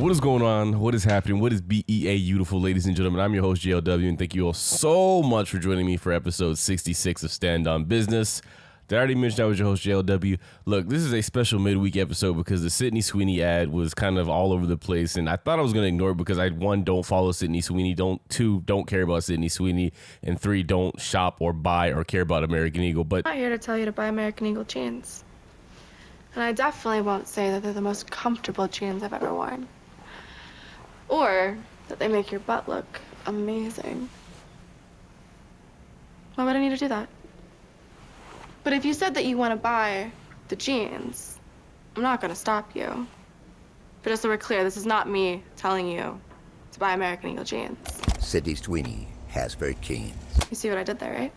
What is going on? What is happening? What is BEA, beautiful ladies and gentlemen? I'm your host, JLW, and thank you all so much for joining me for episode 66 of Stand On Business. Did I already mention I was your host, JLW? Look, this is a special midweek episode because the Sydney Sweeney ad was kind of all over the place, and I thought I was going to ignore it because one, don't follow Sydney Sweeney, two, don't care about Sydney Sweeney, and three, don't shop or buy or care about American Eagle. But I'm not here to tell you to buy American Eagle jeans. And I definitely won't say that they're the most comfortable jeans I've ever worn. Or that they make your butt look amazing. Why would I need to do that? But if you said that you want to buy the jeans, I'm not going to stop you. But just so we're clear, this is not me telling you to buy American Eagle jeans. Sydney Sweeney has very keen. You see what I did there, right?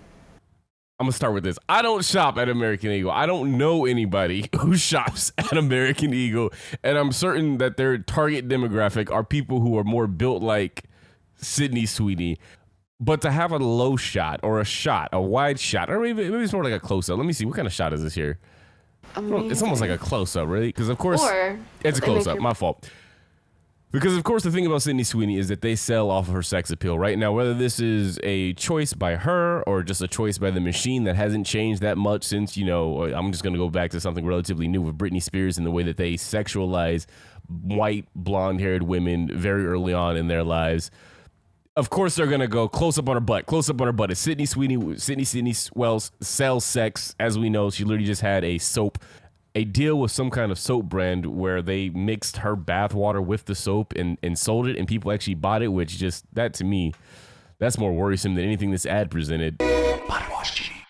I'm going to start with this. I don't shop at American Eagle. I don't know anybody who shops at American Eagle. And I'm certain that their target demographic are people who are more built like Sydney Sweeney. But to have a low shot or a wide shot, or maybe it's more like a close-up. Let me see. What kind of shot is this here? Amazing. It's almost like a close-up, really. Because, of course, or it's a close-up. My fault. Because, of course, the thing about Sydney Sweeney is that they sell off of her sex appeal. Right now, whether this is a choice by her or just a choice by the machine that hasn't changed that much since, I'm just going to go back to something relatively new with Britney Spears and the way that they sexualize white, blonde-haired women very early on in their lives. Of course, they're going to go close up on her butt. Close up on her butt. It's Sydney Sweeney. Sydney Wells sells sex. As we know, she literally just had a deal with some kind of soap brand where they mixed her bath water with the soap and sold it, and people actually bought it, which just, that to me, that's more worrisome than anything this ad presented. Body wash, Genie.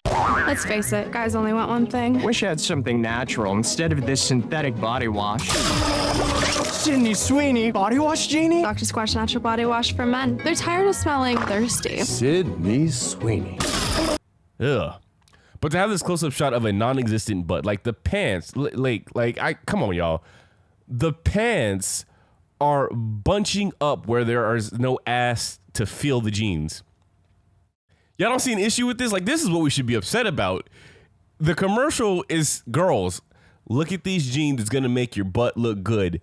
Let's face it, guys only want one thing. Wish I had something natural instead of this synthetic body wash. Sydney Sweeney, body wash genie? Dr. Squatch Natural Body Wash for Men. They're tired of smelling thirsty. Sydney Sweeney. Ugh. But to have this close-up shot of a non-existent butt, like the pants, come on, y'all. The pants are bunching up where there is no ass to feel the jeans. Y'all don't see an issue with this? Like, this is what we should be upset about. The commercial is, girls, look at these jeans. It's going to make your butt look good.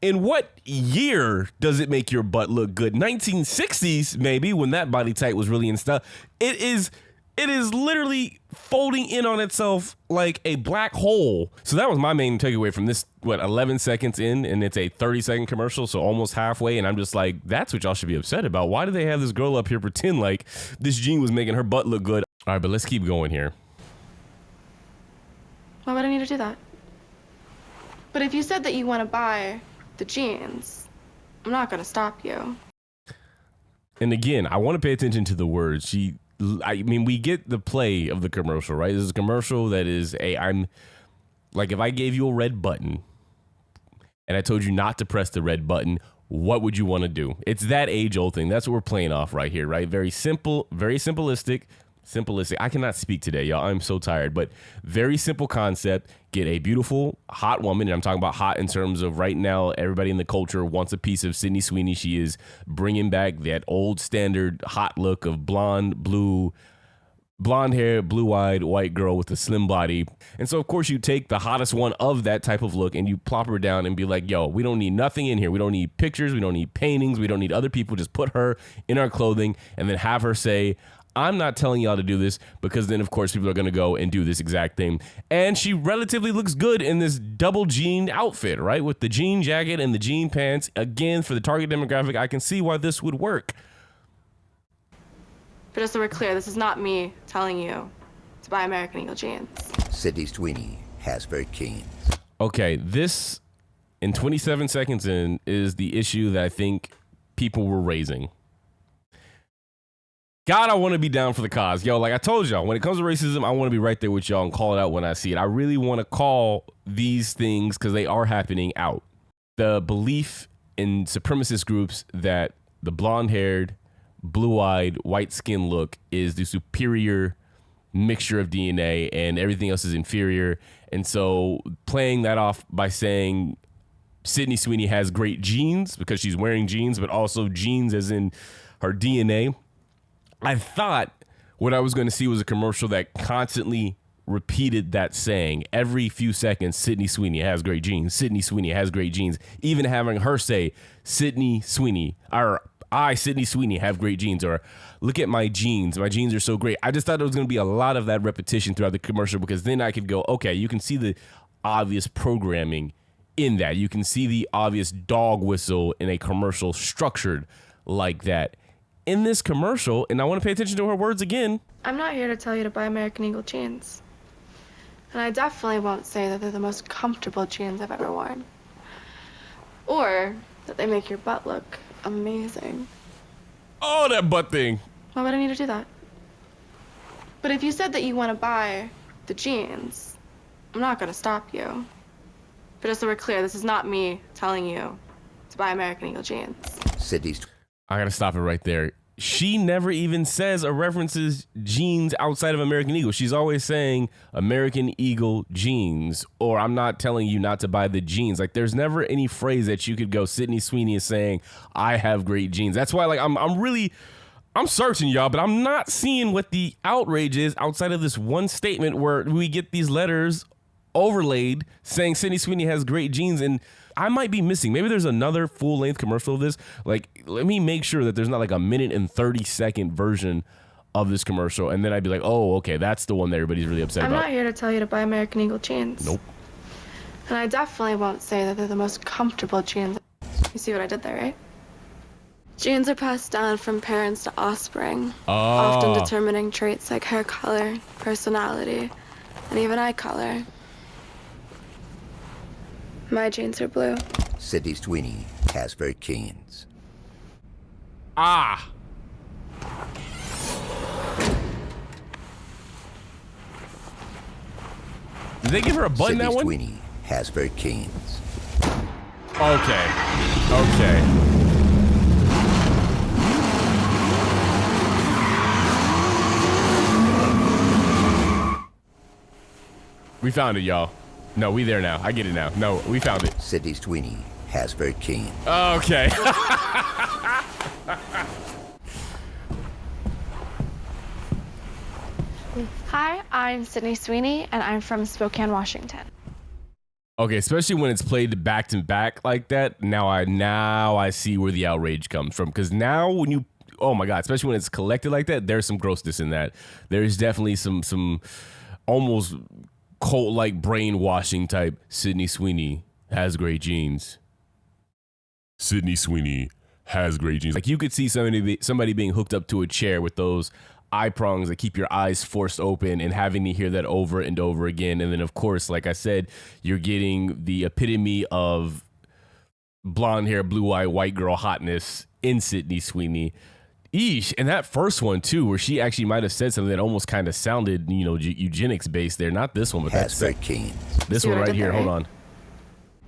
In what year does it make your butt look good? 1960s, maybe, when that body type was really in style. It is literally folding in on itself like a black hole. So that was my main takeaway from this, 11 seconds in, and it's a 30-second commercial, so almost halfway, and I'm just like, that's what y'all should be upset about. Why do they have this girl up here pretend like this jean was making her butt look good? All right, but let's keep going here. Why would I need to do that? But if you said that you want to buy the jeans, I'm not going to stop you. And again, I want to pay attention to the words. We get the play of the commercial, right? This is a commercial that is I'm like, if I gave you a red button and I told you not to press the red button, what would you want to do? It's that age-old thing. That's what we're playing off right here, right? Very simple, very simplistic. I cannot speak today, y'all. I'm so tired, but very simple concept. Get a beautiful, hot woman, and I'm talking about hot in terms of right now, everybody in the culture wants a piece of Sydney Sweeney. She is bringing back that old standard hot look of blonde hair, blue-eyed, white girl with a slim body. And so, of course, you take the hottest one of that type of look and you plop her down and be like, yo, we don't need nothing in here. We don't need pictures. We don't need paintings. We don't need other people. Just put her in our clothing and then have her say, I'm not telling y'all to do this, because then, of course, people are going to go and do this exact thing. And she relatively looks good in this double jean outfit, right? With the jean jacket and the jean pants. Again, for the target demographic, I can see why this would work. But just so we're clear, this is not me telling you to buy American Eagle jeans. Sydney Sweeney has very keen. Okay, this, in 27 seconds in, is the issue that I think people were raising. God, I want to be down for the cause. Yo, like I told y'all, when it comes to racism, I want to be right there with y'all and call it out when I see it. I really want to call these things, because they are happening, out. The belief in supremacist groups that the blonde-haired, blue-eyed, white-skinned look is the superior mixture of DNA and everything else is inferior. And so playing that off by saying Sydney Sweeney has great genes because she's wearing jeans, but also genes as in her DNA. I thought what I was going to see was a commercial that constantly repeated that saying every few seconds. Sydney Sweeney has great genes. Sydney Sweeney has great genes. Even having her say, Sydney Sweeney, or I, Sydney Sweeney, have great genes, or look at my genes. My genes are so great. I just thought there was going to be a lot of that repetition throughout the commercial, because then I could go, okay, you can see the obvious programming in that. You can see the obvious dog whistle in a commercial structured like that. In this commercial, and I want to pay attention to her words again. I'm not here to tell you to buy American Eagle jeans. And I definitely won't say that they're the most comfortable jeans I've ever worn. Or that they make your butt look amazing. Oh, that butt thing. Why would I need to do that? But if you said that you want to buy the jeans, I'm not going to stop you. But just so we're clear, this is not me telling you to buy American Eagle jeans. Sydney. I got to stop it right there. She never even says or references jeans outside of American Eagle. She's always saying American Eagle jeans, or I'm not telling you not to buy the jeans. Like, there's never any phrase that you could go, Sydney Sweeney is saying, I have great jeans. That's why, like, I'm searching, y'all, but I'm not seeing what the outrage is outside of this one statement where we get these letters overlaid saying Sydney Sweeney has great genes. And I might be missing. Maybe there's another full-length commercial of this. Like, let me make sure that there's not like a 1:30 version of this commercial, and then I'd be like, oh, okay, that's the one that everybody's really upset about. I'm not here to tell you to buy American Eagle jeans. Nope. And I definitely won't say that they're the most comfortable jeans. You see what I did there, right? Genes are passed down from parents to offspring, often determining traits like hair color, personality, and even eye color. My genes are blue. Sydney Sweeney has very genes. Ah. Did they give her a button, Sydney that one? Sweeney has very genes. Okay. Okay. We found it, y'all. No, we there now. I get it now. No, we found it. Sydney Sweeney has very genes. Okay. Hi, I'm Sydney Sweeney, and I'm from Spokane, Washington. Okay, especially when it's played back to back like that. Now I see where the outrage comes from, because now when you, oh my God, especially when it's collected like that, there's some grossness in that. There's definitely some almost cult-like brainwashing type. Sydney Sweeney has great genes. Sydney Sweeney has great genes. Like, you could see somebody being hooked up to a chair with those eye prongs that keep your eyes forced open, and having to hear that over and over again. And then, of course, like I said, you're getting the epitome of blonde hair, blue eye, white girl hotness in Sydney Sweeney. Eesh. And that first one too, where she actually might have said something that almost kind of sounded, eugenics based there. Not this one, but has very that's genes. this See one what I right did here. there, Hold right? on.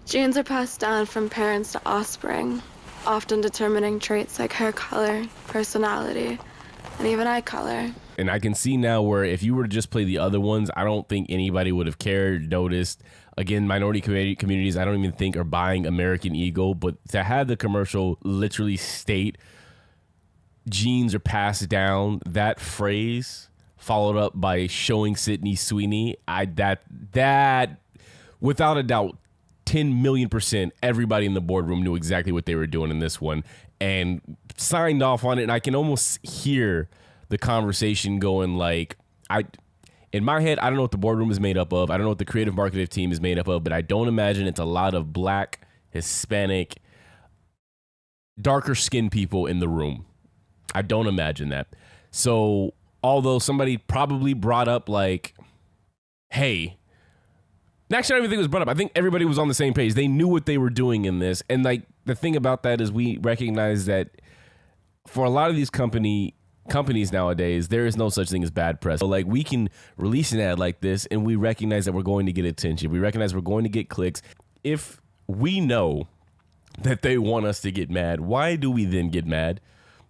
Genes are passed down from parents to offspring, often determining traits like hair color, personality, and even eye color. And I can see now where if you were to just play the other ones, I don't think anybody would have cared, noticed. Again, minority communities, I don't even think are buying American Eagle, but to have the commercial literally state genes are passed down, that phrase followed up by showing Sydney Sweeney, that without a doubt, 10 million %, everybody in the boardroom knew exactly what they were doing in this one and signed off on it. And I can almost hear the conversation going like, in my head, I don't know what the boardroom is made up of. I don't know what the creative marketing team is made up of, but I don't imagine it's a lot of Black, Hispanic, darker skinned people in the room. I don't imagine that. So although somebody probably brought up like, hey, actually I don't even think it was brought up. I think everybody was on the same page. They knew what they were doing in this. And like the thing about that is we recognize that for a lot of these companies nowadays, there is no such thing as bad press. So like we can release an ad like this and we recognize that we're going to get attention. We recognize we're going to get clicks. If we know that they want us to get mad, why do we then get mad?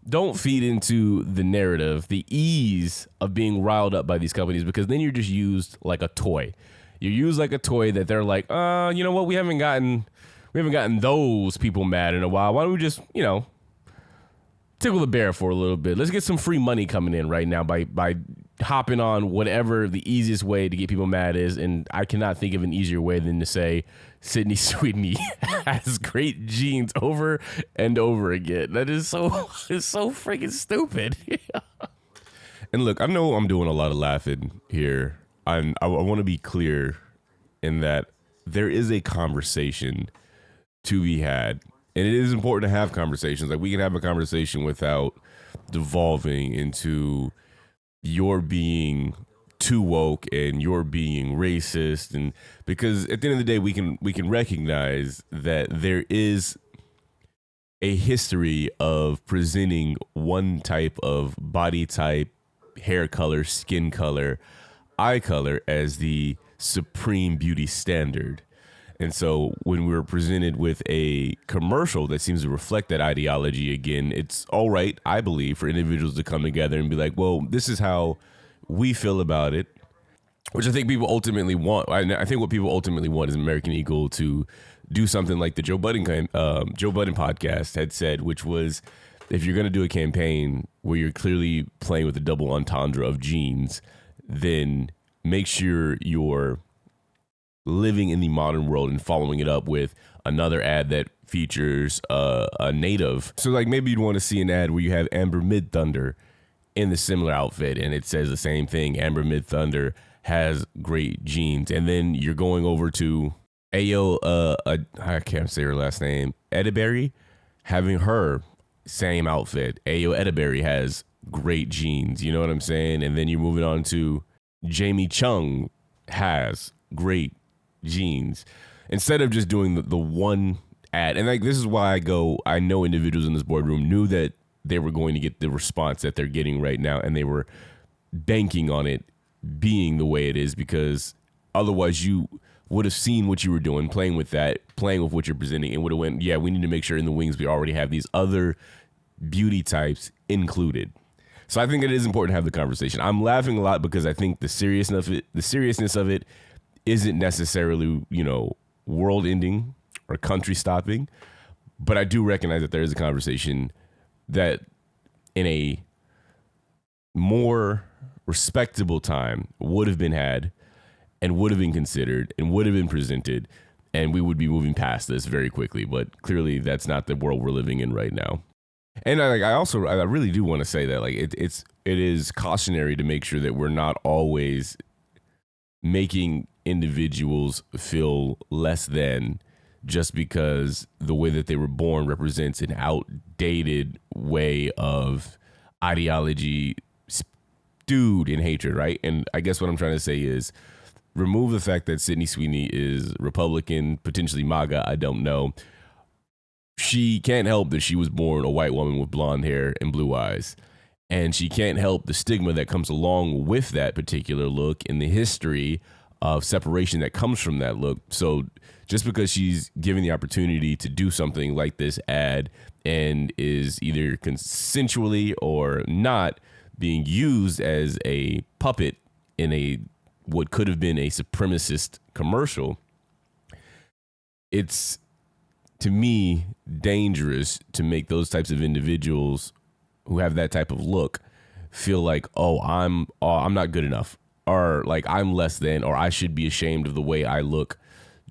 Don't feed into the narrative, the ease of being riled up by these companies, because then you're just used like a toy. You're used like a toy that they're like, you know what? We haven't gotten those people mad in a while. Why don't we just, tickle the bear for a little bit? Let's get some free money coming in right now by hopping on whatever the easiest way to get people mad is, and I cannot think of an easier way than to say Sydney Sweeney has great genes over and over again. That is it's so freaking stupid. And look, I know I'm doing a lot of laughing here. I want to be clear in that there is a conversation to be had, and it is important to have conversations. Like, we can have a conversation without devolving into you're being too woke and you're being racist, and because at the end of the day we can recognize that there is a history of presenting one type of body type, hair color, skin color, eye color as the supreme beauty standard. And so when we're presented with a commercial that seems to reflect that ideology again, it's all right, I believe, for individuals to come together and be like, well, this is how we feel about it, which I think people ultimately want. I think what people ultimately want is American Eagle to do something like the Joe Budden podcast had said, which was, if you're going to do a campaign where you're clearly playing with the double entendre of genes, then make sure you're living in the modern world and following it up with another ad that features a native. So like maybe you'd want to see an ad where you have Amber Mid-Thunder in the similar outfit and it says the same thing. Amber Mid-Thunder has great genes. And then you're going over to Ayo, I can't say her last name, Edeberry, having her same outfit. Ayo Edeberry has great genes. You know what I'm saying? And then you're moving on to Jamie Chung has great genes, instead of just doing the one ad. And like, this is why I know individuals in this boardroom knew that they were going to get the response that they're getting right now, and they were banking on it being the way it is, because otherwise you would have seen what you were doing, playing with what you're presenting, and would have went, yeah, we need to make sure in the wings we already have these other beauty types included. So I think it is important to have the conversation. I'm laughing a lot because I think the seriousness of it isn't necessarily, world ending or country stopping, but I do recognize that there is a conversation that in a more respectable time would have been had and would have been considered and would have been presented, and we would be moving past this very quickly. But clearly that's not the world we're living in right now. And I really do want to say that, like, it is cautionary to make sure that we're not always making individuals feel less than just because the way that they were born represents an outdated way of ideology stewed in hatred, right? And I guess what I'm trying to say is, remove the fact that Sydney Sweeney is Republican, potentially MAGA, I don't know. She can't help that she was born a white woman with blonde hair and blue eyes. And she can't help the stigma that comes along with that particular look and the history of separation that comes from that look. So just because she's given the opportunity to do something like this ad and is either consensually or not being used as a puppet in what could have been a supremacist commercial, it's, to me, dangerous to make those types of individuals who have that type of look feel like, I'm not good enough, or like I'm less than, or I should be ashamed of the way I look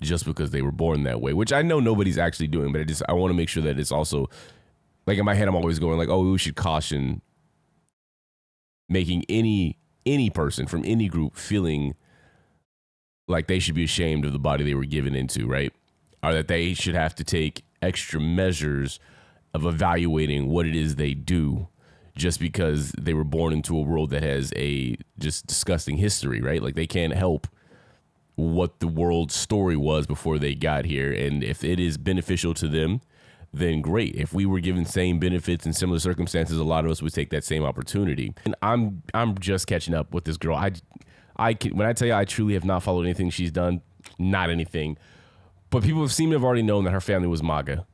just because they were born that way, which I know nobody's actually doing, but I want to make sure that it's also, like, in my head I'm always going like, we should caution making any person from any group feeling like they should be ashamed of the body they were given into, right? Or that they should have to take extra measures of evaluating what it is they do just because they were born into a world that has a just disgusting history, right? Like, they can't help what the world's story was before they got here. And if it is beneficial to them, then great. If we were given same benefits in similar circumstances, a lot of us would take that same opportunity. And I'm just catching up with this girl. When I tell you I truly have not followed anything she's done, not anything. But people seem to have already known that her family was MAGA.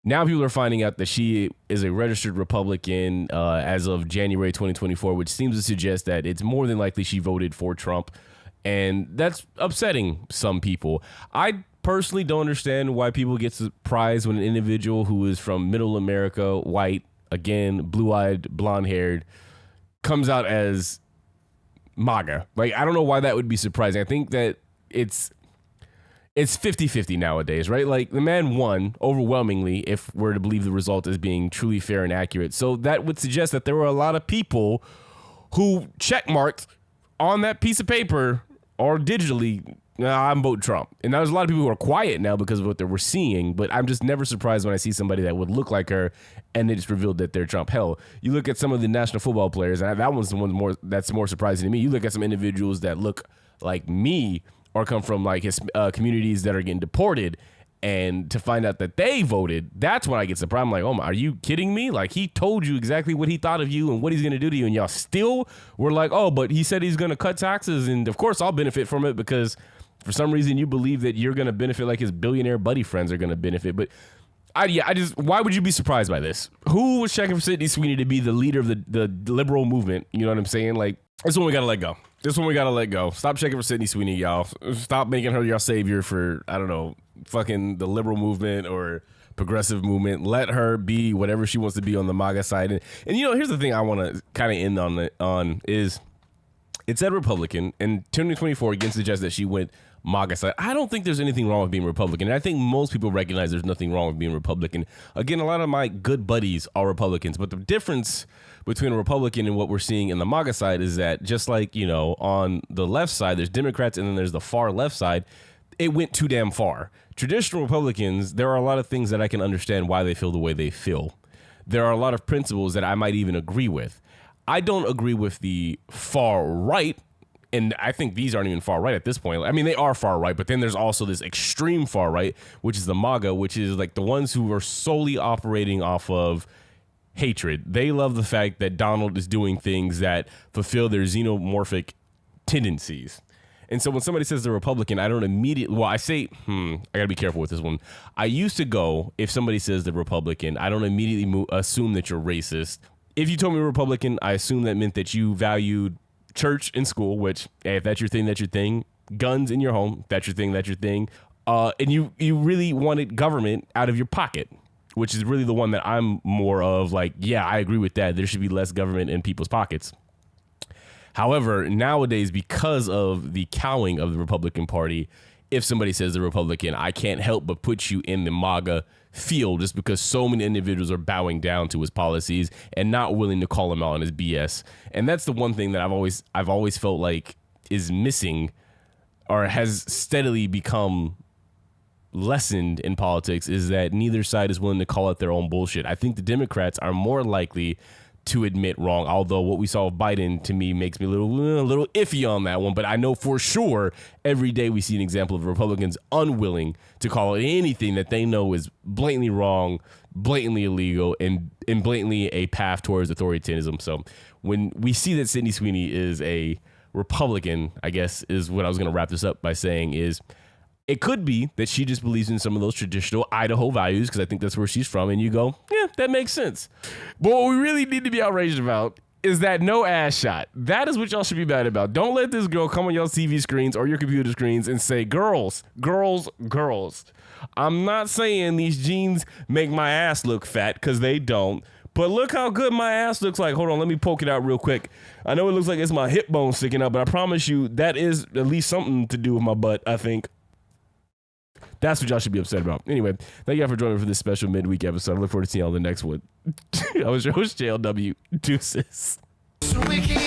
Now people are finding out that she is a registered Republican as of January 2024, which seems to suggest that it's more than likely she voted for Trump. And that's upsetting some people. I personally don't understand why people get surprised when an individual who is from middle America, white, again, blue-eyed, blonde-haired, comes out as MAGA. Like, I don't know why that would be surprising. I think that it's 50-50 nowadays, right? Like, the man won overwhelmingly, if we're to believe the result as being truly fair and accurate. So that would suggest that there were a lot of people who checkmarked on that piece of paper or digitally, I'm vote Trump. And there's a lot of people who are quiet now because of what they were seeing, but I'm just never surprised when I see somebody that would look like her and it's revealed that they're Trump. Hell, you look at some of the national football players, and that one's the one that's more surprising to me. You look at some individuals that look like me or come from like his communities that are getting deported, and to find out that they voted, that's when I get surprised. I'm like, oh my, are you kidding me? Like, he told you exactly what he thought of you and what he's going to do to you, and y'all still were like, oh, but he said he's going to cut taxes, and of course I'll benefit from it because for some reason you believe that you're going to benefit like his billionaire buddy friends are going to benefit. But why would you be surprised by this? Who was checking for Sydney Sweeney to be the leader of the liberal movement? You know what I'm saying? Like, this one we got to let go. This one we got to let go. Stop checking for Sydney Sweeney, y'all. Stop making her your savior for, I don't know, fucking the liberal movement or progressive movement. Let her be whatever she wants to be on the MAGA side. And you know, here's the thing I want to kind of end on is it said Republican, and 2024 again suggests that she went MAGA side. I don't think there's anything wrong with being Republican. And I think most people recognize there's nothing wrong with being Republican. Again, a lot of my good buddies are Republicans, but the difference between a Republican and what we're seeing in the MAGA side is that just like, you know, on the left side, there's Democrats and then there's the far left side. It went too damn far. Traditional Republicans, there are a lot of things that I can understand why they feel the way they feel. There are a lot of principles that I might even agree with. I don't agree with the far right, and I think these aren't even far right at this point. I mean, they are far right, but then there's also this extreme far right, which is the MAGA, which is like the ones who are solely operating off of hatred. They love the fact that Donald is doing things that fulfill their xenomorphic tendencies. And so when somebody says they're Republican, I don't immediately, well, I say, I gotta be careful with this one. I used to go, if somebody says they're Republican, I don't immediately assume that you're racist. If you told me you're Republican, I assume that meant that you valued church and school, which, hey, if that's your thing, that's your thing. Guns in your home, that's your thing, that's your thing. And you really wanted government out of your pocket, which is really the one that I'm more of like, yeah, I agree with that. There should be less government in people's pockets. However, nowadays, because of the cowing of the Republican Party, if somebody says they're Republican, I can't help but put you in the MAGA field just because so many individuals are bowing down to his policies and not willing to call him out on his BS. And that's the one thing that I've always felt like is missing or has steadily become lessened in politics, is that neither side is willing to call out their own bullshit. I think the Democrats are more likely to admit wrong, although what we saw with Biden to me makes me a little iffy on that one. But I know for sure every day we see an example of Republicans unwilling to call it anything that they know is blatantly wrong, blatantly illegal, and blatantly a path towards authoritarianism. So when we see that Sydney Sweeney is a Republican, I guess is what I was going to wrap this up by saying is, it could be that she just believes in some of those traditional Idaho values, because I think that's where she's from, and you go, yeah, that makes sense. But what we really need to be outraged about is that no ass shot. That is what y'all should be mad about. Don't let this girl come on y'all's TV screens or your computer screens and say, girls, girls, girls. I'm not saying these jeans make my ass look fat, because they don't. But look how good my ass looks like. Hold on, let me poke it out real quick. I know it looks like it's my hip bone sticking out, but I promise you that is at least something to do with my butt, I think. That's what y'all should be upset about. Anyway, thank y'all for joining me for this special midweek episode. I look forward to seeing y'all in the next one. I was your host, JLW. Deuces. So we can